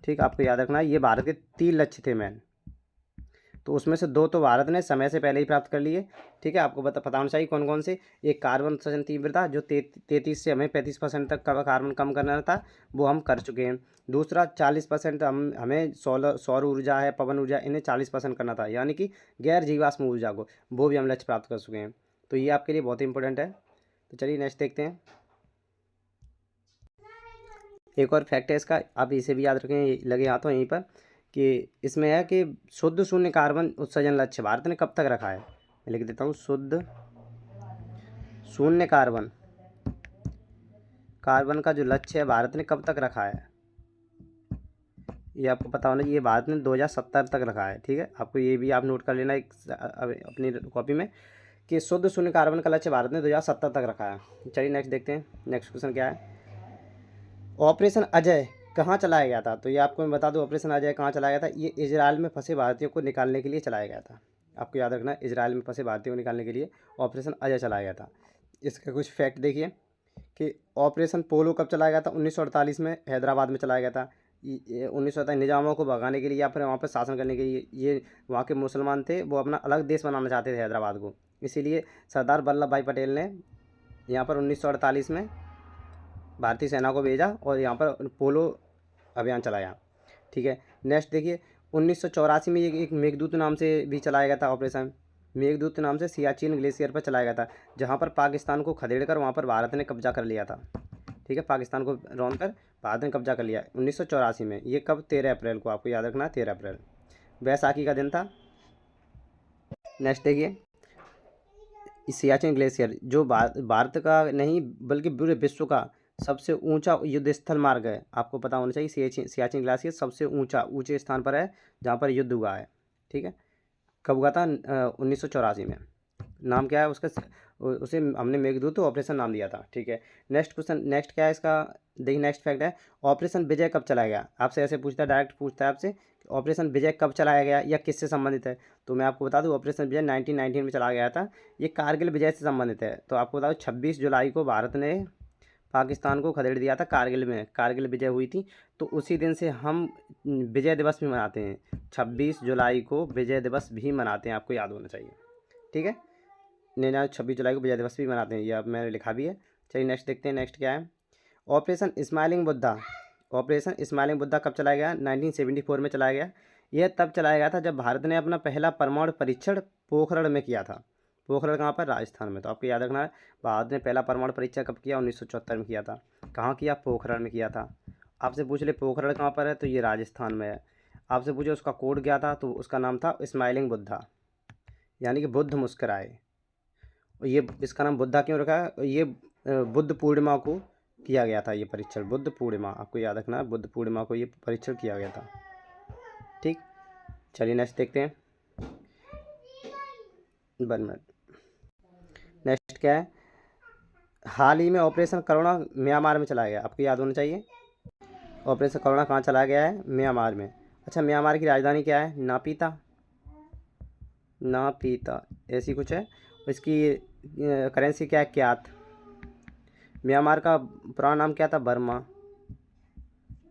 ठीक, आपको याद रखना है, ये भारत के 3 लक्ष्य थे मैन। तो उसमें से 2 तो भारत ने समय से पहले ही प्राप्त कर लिए। ठीक है, आपको पता होना चाहिए कौन कौन से। एक कार्बन उत्सर्जन तीव्रता, जो 33 से हमें 35% तक का कार्बन कम करना था, वो हम कर चुके हैं। दूसरा 40% हमें सौर ऊर्जा है, पवन ऊर्जा, इन्हें 40% करना था, यानी कि गैर जीवाश्म ऊर्जा को, वो भी हम लक्ष्य प्राप्त कर चुके हैं। तो ये आपके लिए बहुत ही इंपॉर्टेंट है। तो चलिए नेक्स्ट देखते हैं। एक और फैक्ट है इसका, आप इसे भी याद रखें, लगे हाथों यहीं पर, कि इसमें है कि शुद्ध शून्य कार्बन उत्सर्जन लक्ष्य भारत ने कब तक रखा है? मैं लिख देता हूँ, शुद्ध शून्य कार्बन का जो लक्ष्य है भारत ने कब तक रखा है? ये आपको पता होना, ये भारत ने 2070 तक रखा है। ठीक है, आपको ये भी आप नोट कर लेना एक अपनी कॉपी में, कि शुद्ध शून्य कार्बन का लक्ष्य भारत ने 2070 तक रखा है। चलिए नेक्स्ट देखते हैं, नेक्स्ट क्वेश्चन क्या है। ऑपरेशन अजय कहाँ चलाया गया था, तो ये आपको मैं बता दूं, ऑपरेशन अजय कहाँ चलाया गया था। ये इजराइल में फंसे भारतीयों को निकालने के लिए चलाया गया था। आपको याद रखना, इजराइल में फंसे भारतीयों को निकालने के लिए ऑपरेशन अजय चलाया गया था। इसका कुछ फैक्ट देखिए कि ऑपरेशन पोलो कब चलाया गया था, 1948 में हैदराबाद में चलाया गया था। 1948 निजामों को भगाने के लिए या फिर वहाँ पर शासन करने के लिए, ये वहाँ के मुसलमान थे, वो अपना अलग देश बनाना चाहते थे हैदराबाद को। इसीलिए सरदार वल्लभ भाई पटेल ने यहाँ पर 1948 में भारतीय सेना को भेजा और यहाँ पर पोलो अभियान चलाया। ठीक है, नेक्स्ट देखिए 1984 में एक मेघदूत नाम से भी चलाया गया था ऑपरेशन। मेघदूत नाम से सियाचिन ग्लेशियर पर चलाया गया था, जहाँ पर पाकिस्तान को खदेड़कर वहाँ पर भारत ने कब्जा कर लिया था। ठीक है, पाकिस्तान को रौंद कर भारत ने कब्जा कर लिया 1984 में। ये कब, 13 अप्रैल को, आपको याद रखना है 13 अप्रैल, बैसाखी का दिन था। नेक्स्ट देखिए सियाचिन ग्लेशियर जो भारत का नहीं बल्कि पूरे विश्व का सबसे ऊंचा युद्ध स्थल मार्ग है। आपको पता होना चाहिए सियाचिन ग्लेशियर सबसे ऊंचे स्थान पर है जहाँ पर युद्ध हुआ है। ठीक है, कब हुआ था, 1984 में। नाम क्या है उसका, उसे हमने मेघदूत ऑपरेशन नाम दिया था। ठीक है, नेक्स्ट क्वेश्चन, नेक्स्ट क्या है इसका, देखिए नेक्स्ट फैक्ट है ऑपरेशन विजय कब चलाया गया। आपसे ऐसे पूछता है, डायरेक्ट पूछता है आपसे ऑपरेशन विजय कब चलाया गया या किससे संबंधित है। तो मैं आपको बता दूं ऑपरेशन विजय 1919 में चलाया गया था। ये कारगिल विजय से संबंधित है। तो आपको बता दूं 26 जुलाई को भारत ने पाकिस्तान को खदेड़ दिया था कारगिल में, कारगिल विजय हुई थी। तो उसी दिन से हम विजय दिवस भी मनाते हैं, 26 जुलाई को विजय दिवस भी मनाते हैं, आपको याद होना चाहिए। ठीक है, 26 जुलाई को विजय दिवस भी मनाते हैं, ये अब मैंने लिखा भी है। चलिए नेक्स्ट देखते हैं, नेक्स्ट क्या है operation smiling Buddha. Operation smiling Buddha कब चलाया गया, 1974 में चलाया गया। यह तब चलाया गया था जब भारत ने अपना पहला परमाणु परीक्षण पोखरण में किया था। पोखरण कहाँ पर, राजस्थान में। तो आपको याद रखना है भारत ने पहला परमाणु परीक्षण कब किया, 1974 में किया था। कहाँ किया, पोखरण में किया था। आपसे पूछ ले पोखरण कहाँ पर है, तो ये राजस्थान में है। आपसे पूछे उसका कोड क्या था, तो उसका नाम था स्माइलिंग बुद्धा, यानी कि बुद्ध मुस्कुराए। और ये इसका नाम बुद्धा क्यों रखा है, ये बुद्ध पूर्णिमा को किया गया था ये परीक्षण, बुद्ध पूर्णिमा, आपको याद रखना है बुद्ध पूर्णिमा को ये परीक्षण किया गया था। ठीक, चलिए नेक्स्ट देखते हैं, 1 मिनट। नेक्स्ट क्या है, हाल ही में ऑपरेशन करुणा म्यांमार में चलाया गया। आपको याद होना चाहिए ऑपरेशन करुणा कहाँ चलाया गया है, म्यांमार में। अच्छा, म्यांमार की राजधानी क्या है, नापीता, नापीता ऐसी कुछ है। इसकी करेंसी क्या है, क्यात। म्यांमार का पुराना नाम क्या था, बर्मा।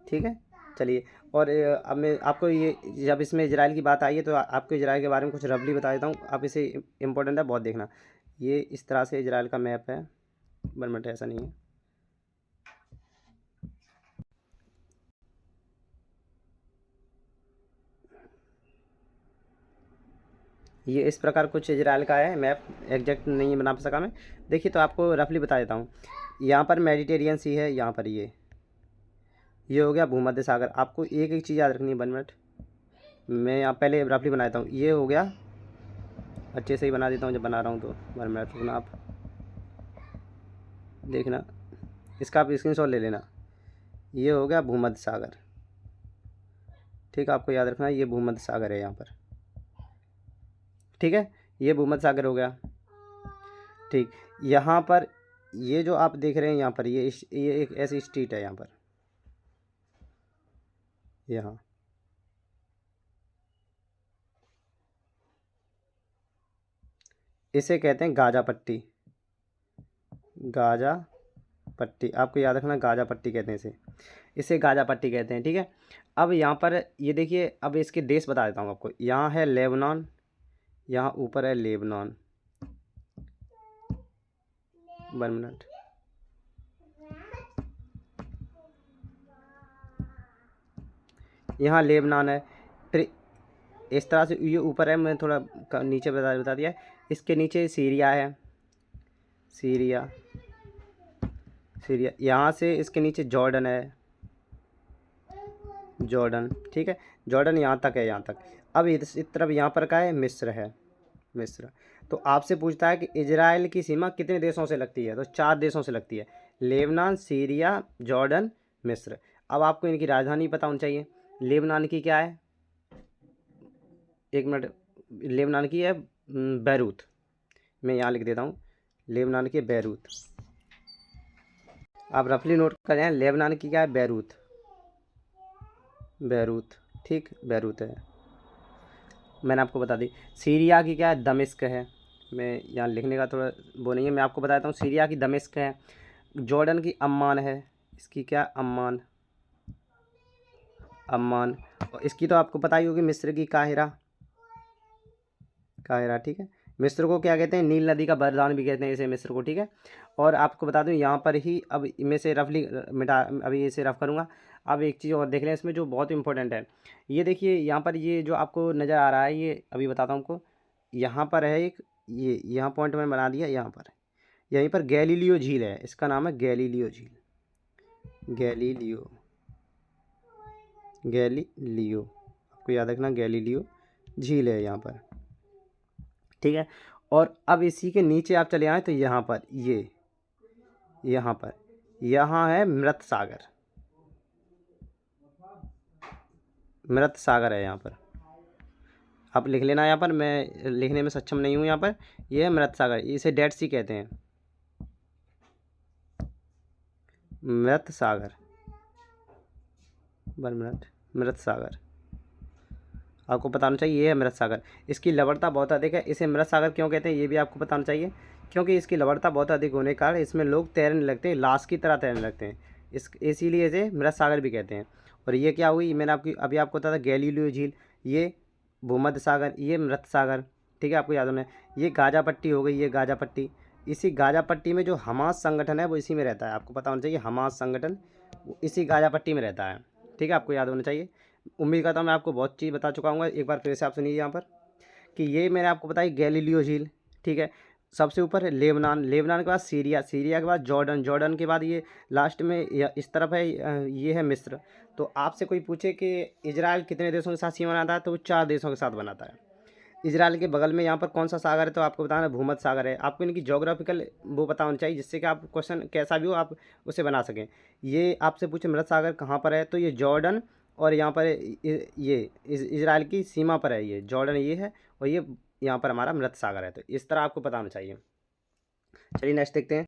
ठीक है, चलिए। और अब मैं आपको ये, जब इसमें इजराइल की बात आई है तो आपको इजराइल के बारे में कुछ रफली बता देता हूँ। आप इसे इम्पोर्टेंट है बहुत देखना। ये इस तरह से इजराइल का मैप है, 1 मिनट, ऐसा नहीं है। ये इस प्रकार कुछ इजराइल का है मैप, एग्जैक्ट नहीं बना सका मैं। देखिए तो आपको रफली बता देता हूँ। यहाँ पर मेडिटेरियन सी है, यहाँ पर ये हो गया भूमध्य सागर। आपको एक एक चीज़ याद रखनी है, 1 मिनट, मैं यहाँ पहले रफली बना देता हूँ। ये हो गया, अच्छे से ही बना देता हूँ जब बना रहा हूँ तो, 1 मिनट रुकना, आप देखना, इसका आप स्क्रीनशॉट ले लेना। ये हो गया भूमध्य सागर। ठीक है, आपको याद रखना है ये भूमध्य सागर है यहाँ पर। ठीक है, ये भूमध्य सागर हो गया। ठीक, यहाँ पर ये जो आप देख रहे हैं यहाँ पर, ये एक ऐसी स्ट्रीट है यहाँ पर, यहाँ इसे कहते हैं गाजा पट्टी, गाजा पट्टी, आपको याद रखना गाजा पट्टी कहते हैं इसे गाजा पट्टी कहते हैं। ठीक है, अब यहाँ पर ये देखिए, अब इसके देश बता देता हूँ आपको। यहाँ है लेबनान, यहाँ ऊपर है लेबनान, 1 मिनट, यहाँ लेबनान है। फिर इस तरह से ये ऊपर है, मैं थोड़ा नीचे बता दिया। इसके नीचे सीरिया है, सीरिया, सीरिया। यहाँ से इसके नीचे जॉर्डन है, जॉर्डन। ठीक है, जॉर्डन यहाँ तक है, यहाँ तक। अब इस तरफ यहाँ पर का है, मिस्र है, मिस्र। तो आपसे पूछता है कि इजराइल की सीमा कितने देशों से लगती है, तो 4 देशों से लगती है, लेबनान, सीरिया, जॉर्डन, मिस्र। अब आपको इनकी राजधानी पता होनी चाहिए। लेबनान की क्या है, 1 मिनट, लेबनान की है बैरूत, मैं यहाँ लिख देता हूँ, लेबनान की बैरूत। आप रफली नोट कर लें, लेबनान की क्या है, बैरूत। बैरूत, ठीक, बैरूत है, मैंने आपको बता दी। सीरिया की क्या है, दमिश्क है। मैं यहाँ लिखने का थोड़ा वो नहीं है, मैं आपको बताता हूँ। सीरिया की दमिश्क है। जॉर्डन की अम्मान है, इसकी क्या, अम्मान, अम्मान। और इसकी तो आपको पता ही होगी, मिस्र की काहिरा, काहिरा, ठीक है। मिस्र को क्या कहते हैं, नील नदी का वरदान भी कहते हैं इसे, मिस्र को, ठीक है। और आपको बता दूं यहाँ पर ही, अब मैं से रफली मिटा, अभी इसे रफ करूँगा। अब एक चीज़ और देख लें इसमें जो बहुत इंपॉर्टेंट है। ये देखिए यहाँ पर, ये जो आपको नज़र आ रहा है, ये अभी बताता हूँ आपको। यहाँ पर है एक, ये यहाँ पॉइंट मैंने बना दिया, यहाँ पर, यहीं पर गैलीलियो झील है, इसका नाम है गैलीलियो झील, गैलीलियो, गैलीलियो, आपको याद रखना, गैलीलियो झील है यहाँ पर, ठीक है। और अब इसी के नीचे आप चले आए तो यहाँ पर, ये यहाँ पर, यहाँ है मृत सागर, मृत सागर है यहाँ पर, आप लिख लेना यहाँ पर, मैं लिखने में सक्षम नहीं हूँ यहाँ पर। ये है मृत सागर, इसे डेड सी कहते हैं, मृत सागर, 1 मिनट, मृत सागर, आपको बताना चाहिए ये है मृत सागर। इसकी लवणता बहुत अधिक है, इसे मृत सागर क्यों कहते हैं ये भी आपको बताना चाहिए, क्योंकि इसकी लवणता बहुत अधिक होने के कारण इसमें लोग तैरने लगते हैं, लाश की तरह तैरने लगते हैं, इसीलिए इसे मृत सागर भी कहते हैं। और ये क्या हुई, मैंने अभी आपको बताया था, गैलीलियो झील, ये भूमध्य सागर, ये मृत सागर, ठीक है, आपको याद होना है। ये गाजा पट्टी हो गई, ये गाजा पट्टी, इसी गाजा पट्टी में जो हमास संगठन है वो इसी में रहता है, आपको पता होना चाहिए, हमास संगठन इसी गाजा पट्टी में रहता है, ठीक है, आपको याद होना चाहिए। उम्मीद करता हूँ मैं आपको बहुत चीज़ बता चुका हूँ, एक बार फिर से आप सुनिए यहाँ पर, कि ये मैंने आपको बताई गैलीलियो झील, ठीक है। सबसे ऊपर है लेबनान, लेबनान के बाद सीरिया, सीरिया के बाद जॉर्डन, जॉर्डन के बाद ये लास्ट में इस तरफ है, ये है मिस्र। तो आपसे कोई पूछे कि इजराइल कितने देशों के साथ सीमा बनाता है, तो वो 4 देशों के साथ बनाता है। इजराइल के बगल में यहाँ पर कौन सा सागर है, तो आपको बताना भूमध्य सागर है। आपको इनकी ज्योग्राफिकल वो पता होना चाहिए, जिससे कि आप क्वेश्चन कैसा भी हो आप उसे बना सकें। ये आपसे पूछे मृत सागर कहाँ पर है, तो ये जॉर्डन और यहाँ पर ये इजराइल की सीमा पर है, ये जॉर्डन ये है, और ये यहाँ पर हमारा मृत सागर है। तो इस तरह आपको पता होना चाहिए। चलिए नेक्स्ट देखते हैं।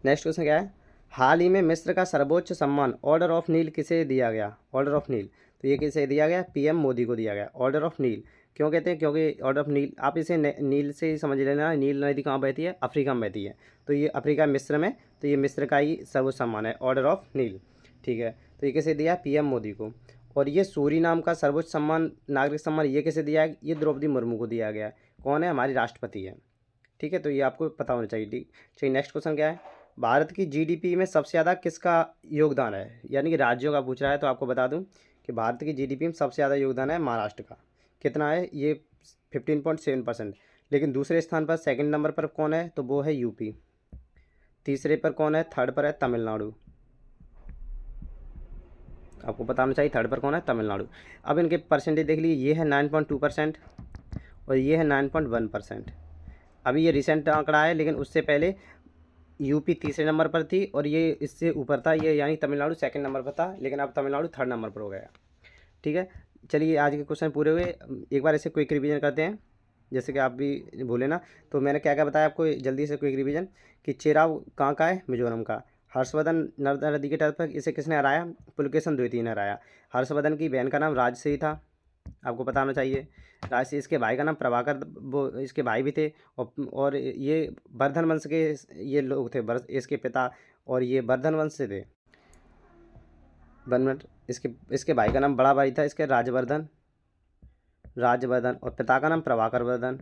नेक्स्ट क्वेश्चन क्या है, हाल ही में मिस्र का सर्वोच्च सम्मान ऑर्डर ऑफ नील किसे दिया गया, ऑर्डर ऑफ नील, तो ये किसे दिया गया, पीएम मोदी को दिया गया ऑर्डर ऑफ नील। क्यों कहते हैं, क्योंकि ऑर्डर ऑफ नील, आप इसे नील से ही समझ लेना, नील नदी कहाँ बहती है, अफ्रीका में बहती है, तो ये अफ्रीका मिस्र में, तो ये मिस्र का ही सर्वोच्च सम्मान है ऑर्डर ऑफ नील, ठीक है। तो ये किसे दिया, पीएम मोदी को। और ये सूरीनाम का सर्वोच्च सम्मान, नागरिक सम्मान, ये किसे दिया है, ये द्रौपदी मुर्मू को दिया गया है। कौन है, हमारी राष्ट्रपति है, ठीक है। तो ये आपको पता होना चाहिए, ठीक। चलिए नेक्स्ट क्वेश्चन क्या है, भारत की जीडीपी में सबसे ज़्यादा किसका योगदान है, यानी कि राज्यों का पूछ रहा है, तो आपको बता दूं कि भारत की जीडीपी में सबसे ज़्यादा योगदान है महाराष्ट्र का। कितना है, ये 15.7%। लेकिन दूसरे स्थान पर, सेकंड नंबर पर कौन है, तो वो है यूपी। तीसरे पर कौन है, थर्ड पर है तमिलनाडु, आपको पता होना चाहिए थर्ड पर कौन है, तमिलनाडु। अब इनके परसेंटेज देख लीजिए, ये है 9.2% और ये है 9.1%। अभी ये रिसेंट आंकड़ा है, लेकिन उससे पहले यूपी तीसरे नंबर पर थी और ये इससे ऊपर था, ये यानी तमिलनाडु सेकंड नंबर पर था, लेकिन अब तमिलनाडु थर्ड नंबर पर हो गया, ठीक है। चलिए आज के क्वेश्चन पूरे हुए, एक बार ऐसे क्विक रिवीजन करते हैं, जैसे कि आप भी भूले ना। तो मैंने क्या क्या बताया आपको, जल्दी से क्विक रिवीजन, कि चेराव कहाँ का है, मिजोरम का। हर्षवर्धन नर्मदा नदी के तट पर, इसे किसने हराया, पुलकेशन द्वितीय ने हराया। हर्षवर्धन की बहन का नाम राजश्री था, आपको पता होना चाहिए। राजश्री, इसके भाई का नाम प्रभाकर, वो इसके भाई भी थे। और ये वर्धन वंश के ये लोग थे, इसके पिता, और ये वर्धन वंश से थे। 1 मिनट, इसके भाई का नाम, बड़ा भाई था इसके राजवर्धन, राजवर्धन, और पिता का नाम प्रभाकर वर्धन।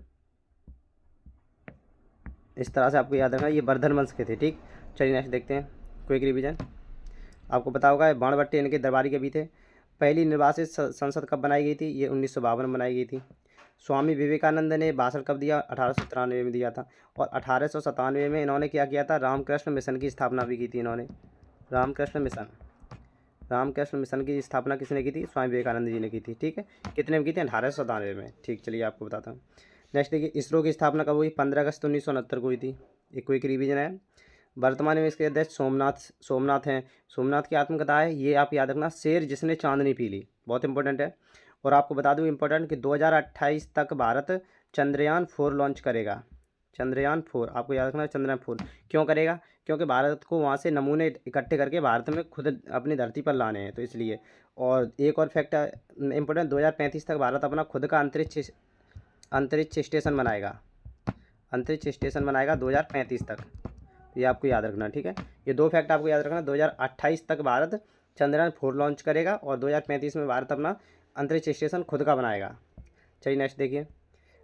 इस तरह से आपको याद रखना, ये वर्धन वंश के थे, ठीक। चलिए नेक्स्ट देखते हैं, क्विक रिवीजन। आपको पता होगा बाणभट्ट इनके दरबारी के भी थे। पहली निर्वासित संसद कब बनाई गई थी, ये 1952 में बनाई गई थी। स्वामी विवेकानंद ने भाषण कब दिया, 1893 में दिया था। और 1897 में इन्होंने क्या किया था, रामकृष्ण मिशन की स्थापना भी की थी इन्होंने। रामकृष्ण मिशन, रामकृष्ण मिशन की स्थापना किसने की थी, स्वामी विवेकानंद जी ने की थी, ठीक है। कितने में की थी, 1897 में, ठीक। चलिए आपको बताता हूँ। नेक्स्ट देखिए, इसरो की स्थापना कब हुई, 15 अगस्त 1969 को हुई थी। एक क्विक रिवीजन है। वर्तमान में इसके अध्यक्ष सोमनाथ हैं। सोमनाथ की आत्मकथा है, ये आप याद रखना, शेर जिसने चांदनी पी ली, बहुत इंपॉर्टेंट है। और आपको बता दूं इंपॉर्टेंट कि 2028 तक भारत चंद्रयान 4 लॉन्च करेगा, चंद्रयान 4, आपको याद रखना है चंद्रयान 4 क्यों करेगा, क्योंकि भारत को वहाँ से नमूने इकट्ठे करके भारत में खुद अपनी धरती पर लाने हैं, तो इसलिए। और एक और फैक्ट इम्पोर्टेंट, 2035 तक भारत अपना खुद का अंतरिक्ष स्टेशन बनाएगा, अंतरिक्ष स्टेशन बनाएगा 2035 तक, ये आपको याद रखना, ठीक है। ये 2 फैक्ट आपको याद रखना। 2028 तक भारत चंद्रयान 4 लॉन्च करेगा और 2035 में भारत अपना अंतरिक्ष स्टेशन खुद का बनाएगा। चलिए नेक्स्ट देखिए,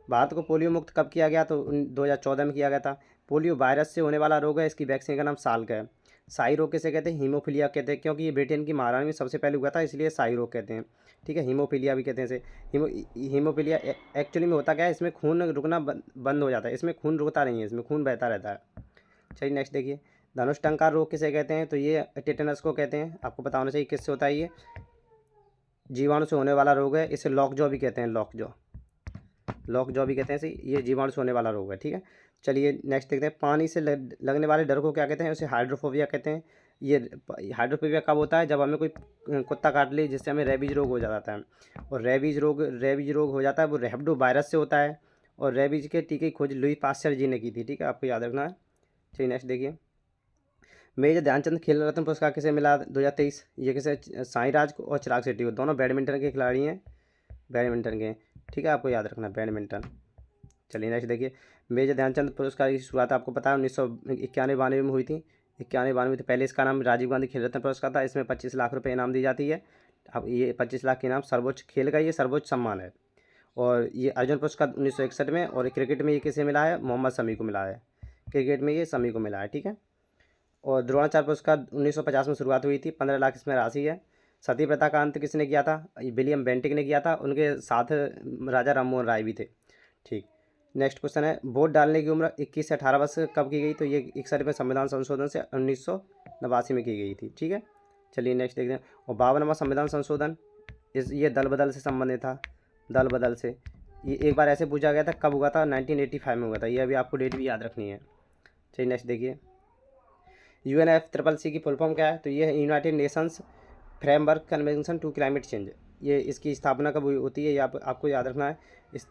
भारत को पोलियो मुक्त कब किया गया, तो 2014 में किया गया था। पोलियो वायरस से होने वाला रोग है, इसकी वैक्सीन का नाम साल्क है। शाही रोग किसे कहते हैं, हीमोफीलिया कहते हैं, क्योंकि ये ब्रिटेन की महारानी में सबसे पहले हुआ था, इसलिए शाही रोग कहते हैं, ठीक है। हीमोफीलिया भी कहते हैं इसे। हीमोफीलिया एक्चुअली में होता क्या है, इसमें खून रुकना बंद हो जाता है, इसमें खून रुकता नहीं है, इसमें खून बहता रहता है। चलिए नेक्स्ट देखिए, धनुष टंकार रोग किसे कहते हैं, तो ये टेटनस को कहते हैं। आपको पता होना चाहिए किससे होता है, ये जीवाणु से होने वाला रोग है, इसे लॉकजॉ भी कहते हैं, लॉकजॉ भी कहते हैं इसे, ये जीवाणु से होने वाला रोग है, ठीक है। चलिए नेक्स्ट देखते हैं, पानी से लगने वाले डर को क्या कहते हैं, उसे हाइड्रोफोबिया कहते हैं। ये हाइड्रोफोबिया कब होता है, जब हमें कोई कुत्ता काट ले जिससे हमें रेबीज रोग हो जाता है, और रेबीज रोग हो जाता है वो रेबडो वायरस से होता है, और रेबीज के टीके की खोज लुई पास्चर जी ने की थी, ठीक है, आपको याद रखना है। चलिए नेक्स्ट देखिए, मेजर ध्यानचंद खेल रत्न पुरस्कार किसे मिला 2023, ये किसे, साईं राज को और चिराग शेट्टी को, दोनों बैडमिंटन के खिलाड़ी हैं, बैडमिंटन के, ठीक है, आपको याद रखना है बैडमिंटन। चलिए नेक्स्ट देखिए, मेजर ध्यानचंद पुरस्कार की शुरुआत आपको पता है 1991-92 में हुई थी, 91-92 में। तो पहले इसका नाम राजीव गांधी खेल रत्न पुरस्कार था, इसमें 25 लाख रुपये इनाम दी जाती है। अब ये 25 लाख के इनाम सर्वोच्च खेल का ये सर्वोच्च सम्मान है। और ये अर्जुन पुरस्कार 1961 में, और क्रिकेट में ये किसे मिला है, मोहम्मद शमी को मिला है, क्रिकेट में ये शमी को मिला है, ठीक है। और द्रोणाचार्य पुरस्कार 1950 में शुरुआत हुई थी, 15 लाख इसमें राशि है। सती प्रथा का अंत किसने किया था, विलियम बेंटिक ने किया था, उनके साथ राजा राममोहन राय भी थे, ठीक। नेक्स्ट क्वेश्चन है, वोट डालने की उम्र 21 से 18 वर्ष कब की गई, तो ये 61वें संविधान संशोधन से 1989 में की गई थी, ठीक है। चलिए नेक्स्ट देखते हैं, और 52वां संविधान संशोधन ये दल बदल से संबंधित था, दल बदल से। ये एक बार ऐसे पूछा गया था, कब हुआ था, 1985 में हुआ था, ये अभी आपको डेट भी याद रखनी है। चलिए नेक्स्ट देखिए, UNFCCC की फुल फॉर्म क्या है, तो ये है United Nations Framework Convention to climate change. ये इसकी स्थापना कब होती है, ये आपको याद रखना है।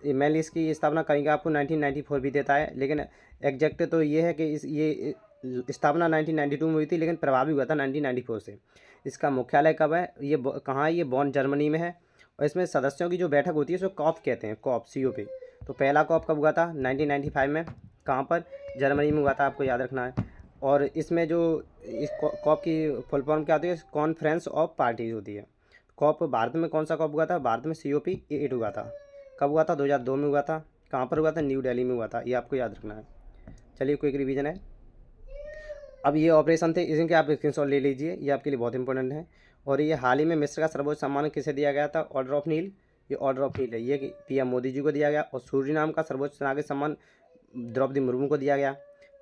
मेनली इसकी स्थापना कहीं आपको 1994 भी देता है, लेकिन एग्जैक्ट तो ये है कि ये स्थापना 1992 में हुई थी, लेकिन प्रभावी हुआ था 1994 से। इसका मुख्यालय कब है, ये कहाँ है, ये बॉन जर्मनी में है। और इसमें सदस्यों की जो बैठक होती है उसको कॉप कहते हैं, COP। तो पहला कॉप कब हुआ था, 1995 में, कहाँ पर, जर्मनी में हुआ था, आपको याद रखना है। और इसमें जो इस कॉप की फुल फॉर्म क्या होती है, कॉन्फ्रेंस ऑफ पार्टीज होती है। कॉप भारत में कौन सा कॉप हुआ था, भारत में COP8 हुआ था, कब हुआ था, 2002 में हुआ था, कहाँ पर हुआ था, न्यू दिल्ली में हुआ था, ये आपको याद रखना है। चलिए क्विक रिवीजन है, अब ये ऑपरेशन थे, इनके आप स्क्रीनशॉट ले लीजिए, ये आपके लिए बहुत इंपॉर्टेंट है। और ये हाल ही में मिस्र का सर्वोच्च सम्मान किसे दिया गया था, ऑर्डर ऑफ नील, ये ऑर्डर ऑफ नील है, ये PM मोदी जी को दिया गया। और सूरीनाम का सर्वोच्च नागरिक सम्मान द्रौपदी मुर्मू को दिया गया,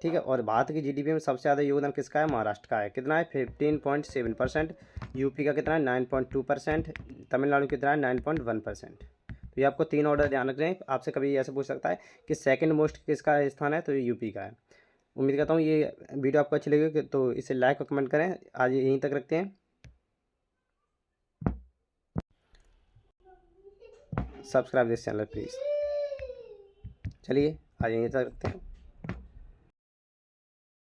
ठीक है। और भारत की GDP में सबसे ज़्यादा योगदान किसका है, महाराष्ट्र का है, कितना है, 15.7%। यूपी का कितना है, 9.2%। तमिलनाडु कितना है, 9.1%। तो ये आपको 3 ऑर्डर ध्यान रखने हैं, आपसे कभी ऐसे पूछ सकता है कि सेकंड मोस्ट किसका स्थान है, तो ये यूपी का है। उम्मीद करता हूँ ये वीडियो आपको अच्छी लगी, तो इसे लाइक और कमेंट करें। आज यहीं तक रखते हैं, सब्सक्राइब दिस चैनल प्लीज़। चलिए आज यहीं तक रखते हैं।